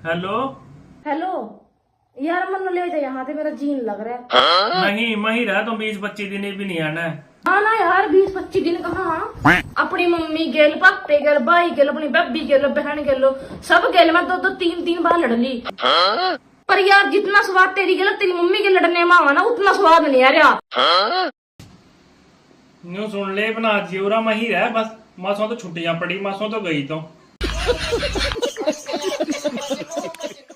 Hello. Hello यार, मनु ले जा यहाँ से, मेरा जीन लग रहा है। नहीं मही रहा तो 20-25 दिन भी नहीं आना है। हाँ ना यार, 20-25 दिन कहाँ। अपनी मम्मी गेल, पापे गेल, भाई गेल, अपनी बेबी गेल, बहन गेलो, सब गेल। मैं दो 3 बार लड़ ली। पर यार जितना स्वाद तेरी गेल, तेरी मम्मी के लड़ने में आवा ना, उतना स्वाद नहीं आ रहा। न्यू सुन ले बना जियोरा मही रहा बस। मासों तो छुट्टियां पड़ी, मासों तो गई तो